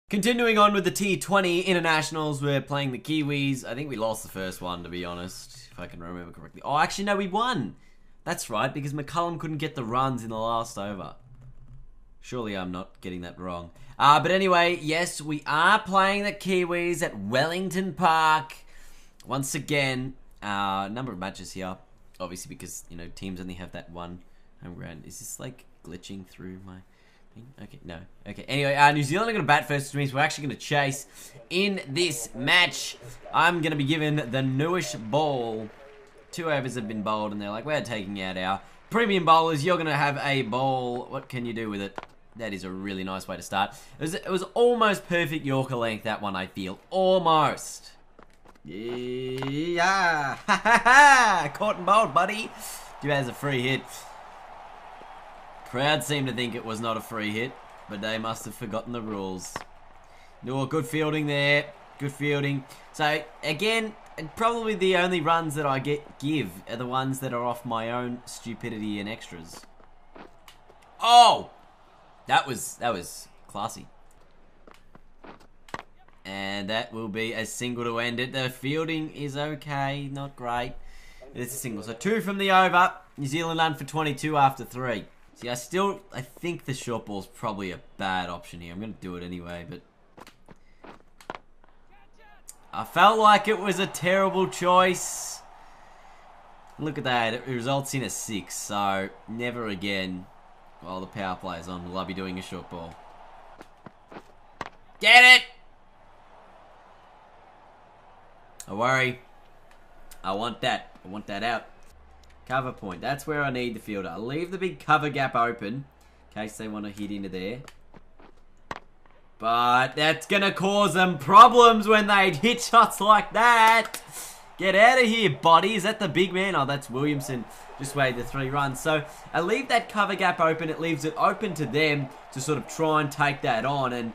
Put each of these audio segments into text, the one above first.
Continuing on with the T20 internationals, we're playing the Kiwis. I think we lost the first one, to be honest, if I can remember correctly. Oh, actually, no, we won. That's right, because McCullum couldn't get the runs in the last over. Surely I'm not getting that wrong. But anyway, yes, we are playing the Kiwis at Wellington Park. Once again, number of matches here. Obviously, because, you know, teams only have that one home ground. Is this, like, glitching through my... Okay, no. Okay, anyway, New Zealand are going to bat first, which means we're actually going to chase in this match. I'm going to be given the newish ball. 2 overs have been bowled, and they're like, we're taking out our premium bowlers. You're going to have a ball. What can you do with it? That is a really nice way to start. It was almost perfect Yorker length, that one, I feel. Almost. Yeah. Ha ha ha. Caught and bowled, buddy. You has a free hit. Crowd seem to think it was not a free hit, but they must have forgotten the rules. No, good fielding there. Good fielding. So, again, probably the only runs that I give are the ones that are off my own stupidity and extras. Oh! That was classy. And that will be a single to end it. The fielding is okay, not great. It's a single. So 2 from the over. New Zealand run for 22 after 3. See, I think the short ball's probably a bad option here. I'm going to do it anyway, but... I felt like it was a terrible choice. Look at that. It results in a 6, so never again, while the power play is on, will I be doing a short ball. Get it! Don't worry. I want that. I want that out. Cover point. That's where I need the fielder. I'll leave the big cover gap open in case they want to hit into there. But that's going to cause them problems when they hit shots like that. Get out of here, buddy. Is that the big man? Oh, that's Williamson. Just made the 3 runs. So I leave that cover gap open. It leaves it open to them to sort of try and take that on. And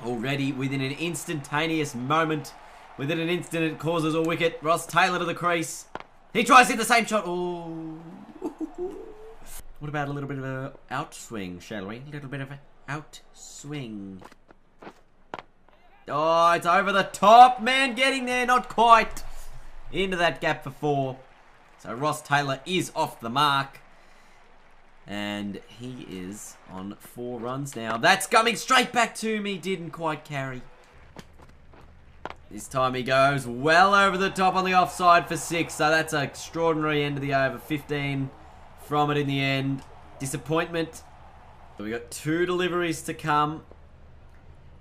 already within an instantaneous moment, within an instant, it causes a wicket. Ross Taylor to the crease. He tries to hit the same shot. Ooh. What about a little bit of an outswing, shall we? A little bit of an outswing. Oh, it's over the top. Man, getting there. Not quite. Into that gap for 4. So Ross Taylor is off the mark. And he is on 4 runs now. That's coming straight back to me. Didn't quite carry. This time he goes well over the top on the offside for 6. So that's an extraordinary end of the over. 15 from it in the end. Disappointment. So we got 2 deliveries to come.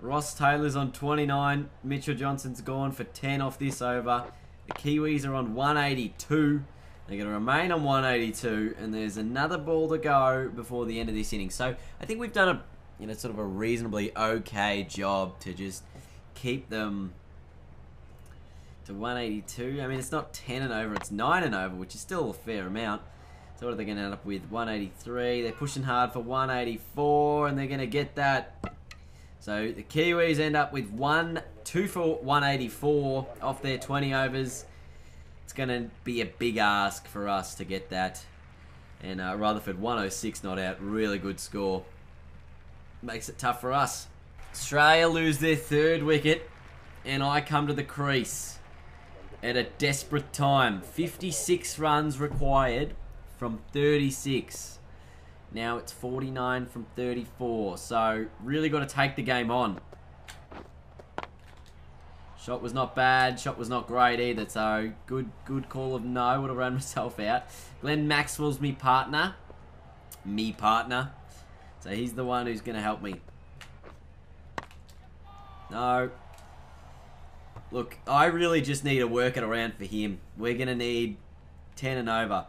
Ross Taylor's on 29. Mitchell Johnson's gone for 10 off this over. The Kiwis are on 182. They're going to remain on 182. And there's another ball to go before the end of this inning. So I think we've done a sort of a reasonably okay job to just keep them to 182. I mean, it's not 10 and over, it's 9 and over, which is still a fair amount. So what are they going to end up with? 183. They're pushing hard for 184, and they're going to get that. So the Kiwis end up with 2 for 184 off their 20 overs. It's going to be a big ask for us to get that. And Rutherford 106 not out. Really good score. Makes it tough for us. Australia lose their 3rd wicket, and I come to the crease at a desperate time. 56 runs required from 36. Now it's 49 from 34. So really got to take the game on. Shot was not bad. Shot was not great either. So good call of no. Would have run myself out. Glenn Maxwell's me partner. So he's the one who's going to help me. No. Look, I really just need to work it around for him. We're going to need 10 and over.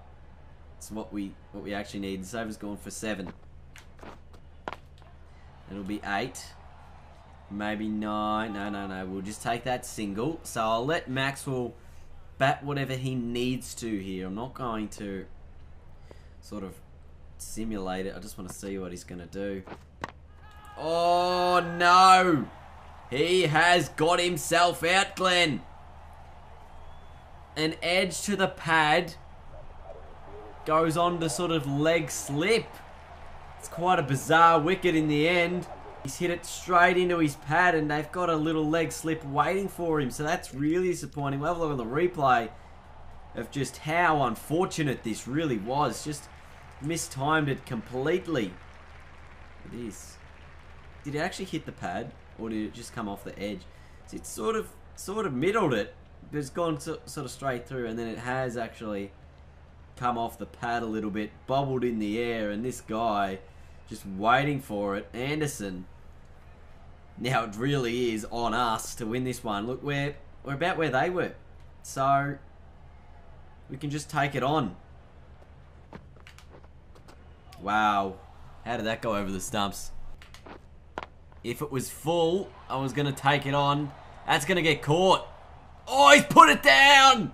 That's what we actually need. This over's gone for 7. It'll be 8. Maybe 9. No. We'll just take that single. So I'll let Maxwell bat whatever he needs to here. I'm not going to sort of simulate it. I just want to see what he's going to do. Oh, no. He has got himself out, Glenn. An edge to the pad. Goes on to sort of leg slip. It's quite a bizarre wicket in the end. He's hit it straight into his pad and they've got a little leg slip waiting for him. So that's really disappointing. We'll have a look at the replay of just how unfortunate this really was. Just mistimed it completely. It is. Did it actually hit the pad or did it just come off the edge? So it's sort of middled it. But it's gone sort of straight through and then it has actually come off the pad a little bit, bobbled in the air, and this guy just waiting for it. Anderson. Now it really is on us to win this one. Look, we're about where they were. So we can just take it on. Wow. How did that go over the stumps? If it was full, I was going to take it on. That's going to get caught. Oh, he's put it down.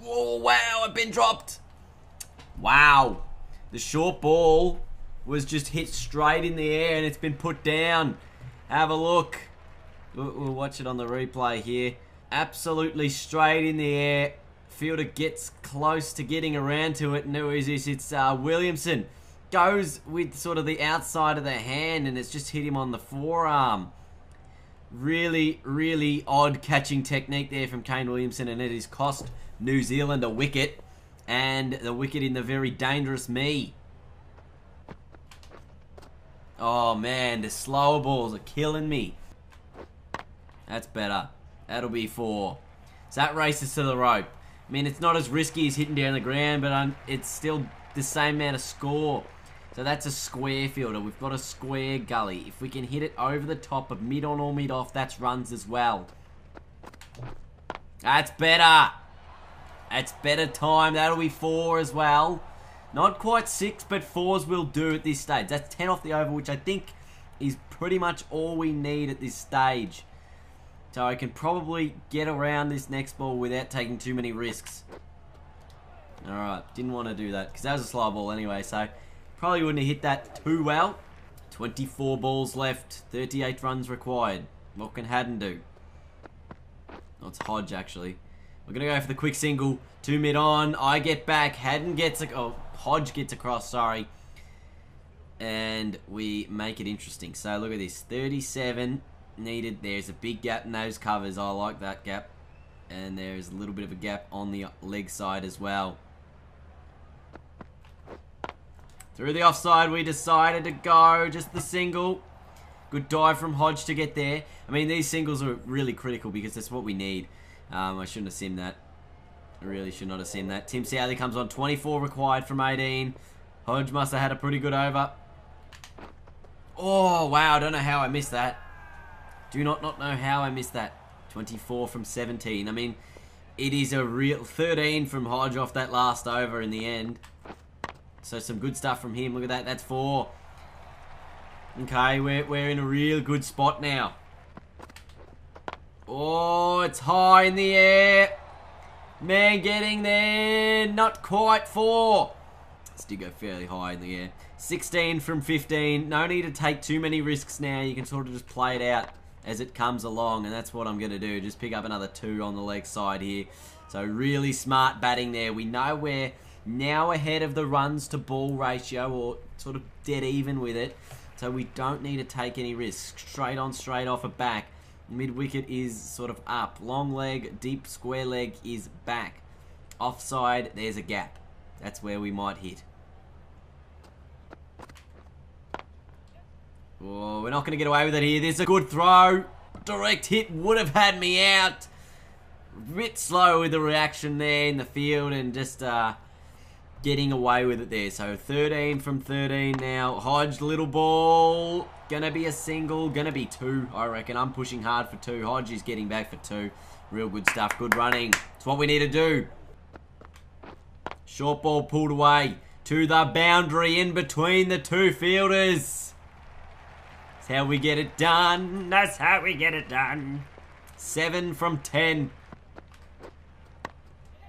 Oh, wow, I've been dropped. Wow. The short ball was just hit straight in the air and it's been put down. Have a look. We'll watch it on the replay here. Absolutely straight in the air. Fielder gets close to getting around to it. And who is this? It's Williamson. Goes with sort of the outside of the hand and it's just hit him on the forearm. Really, really odd catching technique there from Kane Williamson, and it has cost New Zealand a wicket, and the wicket in the very dangerous me. Oh man, the slower balls are killing me. That's better. That'll be 4. So that races to the rope. I mean, it's not as risky as hitting down the ground, but it's still the same amount of score. So that's a square fielder. We've got a square gully. If we can hit it over the top of mid on or mid off, that's runs as well. That's better. That's better time. That'll be 4 as well. Not quite 6, but 4s will do at this stage. That's 10 off the over, which I think is pretty much all we need at this stage. So I can probably get around this next ball without taking too many risks. Alright, didn't want to do that because that was a slow ball anyway, so probably wouldn't have hit that too well. 24 balls left, 38 runs required. What can Haddon do? Oh, it's Hodge actually. We're going to go for the quick single. 2 mid on, I get back, Haddon gets Hodge gets across, sorry. And we make it interesting. So look at this, 37 needed. There's a big gap in those covers. I like that gap. And there's a little bit of a gap on the leg side as well. Through the offside, we decided to go just the single. Good dive from Hodge to get there. I mean, these singles are really critical because that's what we need. I shouldn't have simmed that. I really should not have simmed that. Tim Southey comes on, 24 required from 18. Hodge must have had a pretty good over. Oh, wow, I don't know how I missed that. Do not know how I missed that. 24 from 17. I mean, it is a real 13 from Hodge off that last over in the end. So some good stuff from him. Look at that. That's 4. Okay, we're in a real good spot now. Oh, it's high in the air. Man getting there. Not quite 4. Still go fairly high in the air. 16 from 15. No need to take too many risks now. You can sort of just play it out as it comes along, and that's what I'm going to do. Just pick up another 2 on the leg side here. So really smart batting there. We know we're now ahead of the runs to ball ratio, or sort of dead even with it. So we don't need to take any risks. Straight on, straight off a back. Mid wicket is sort of up. Long leg, deep square leg is back. Offside, there's a gap. That's where we might hit. Oh, we're not going to get away with it here. This is a good throw. Direct hit would have had me out. A bit slow with the reaction there in the field and just getting away with it there. So 13 from 13 now. Hodge, little ball. Gonna be a single. Gonna be 2, I reckon. I'm pushing hard for 2. Hodge is getting back for 2. Real good stuff. Good running. It's what we need to do. Short ball pulled away to the boundary in between the 2 fielders. That's how we get it done. That's how we get it done. 7 from 10.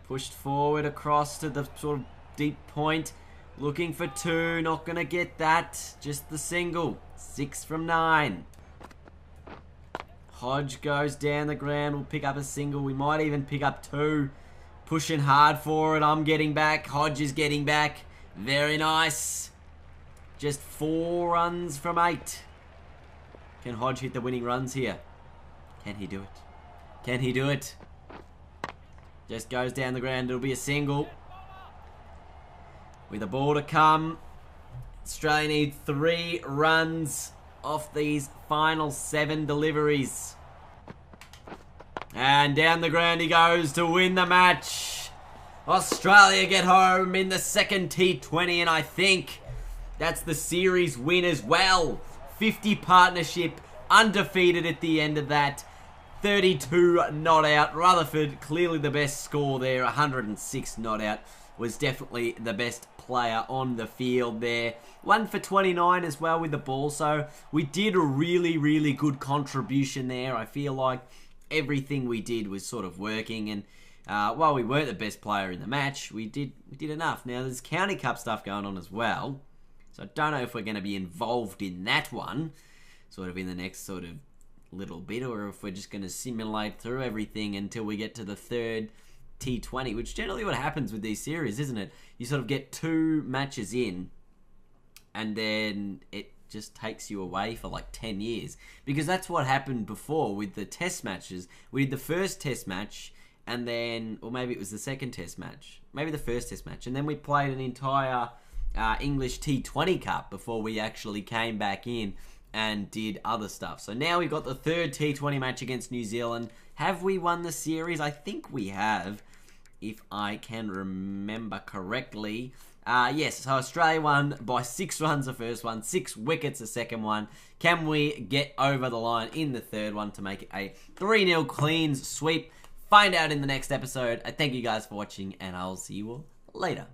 Pushed forward across to the sort of deep point. Looking for 2. Not going to get that. Just the single. 6 from 9. Hodge goes down the ground. We'll pick up a single. We might even pick up 2. Pushing hard for it. I'm getting back. Hodge is getting back. Very nice. Just 4 runs from 8. Can Hodge hit the winning runs here? Can he do it? Can he do it? Just goes down the ground. It'll be a single. With a ball to come. Australia need 3 runs off these final 7 deliveries. And down the ground he goes to win the match. Australia get home in the second T20, and I think that's the series win as well. 50 partnership, undefeated at the end of that. 32 not out. Rutherford, clearly the best score there. 106 not out. Was definitely the best player on the field there. 1 for 29 as well with the ball. So we did a really, really good contribution there. I feel like everything we did was sort of working. And while we weren't the best player in the match, we did enough. Now there's County Cup stuff going on as well. So I don't know if we're going to be involved in that one. Sort of in the next sort of little bit. Or if we're just going to simulate through everything until we get to the third T20, which generally what happens with these series, isn't it? You sort of get 2 matches in, and then it just takes you away for like 10 years. Because that's what happened before with the test matches. We did the first test match, and then, or maybe it was the second test match. Maybe the first test match. And then we played an entire English T20 Cup before we actually came back in and did other stuff. So now we've got the third T20 match against New Zealand. Have we won the series? I think we have, if I can remember correctly. Yes, so Australia won by 6 runs the first one, 6 wickets the second one. Can we get over the line in the third one to make it a 3-0 cleans sweep? Find out in the next episode. I thank you guys for watching, and I'll see you all later.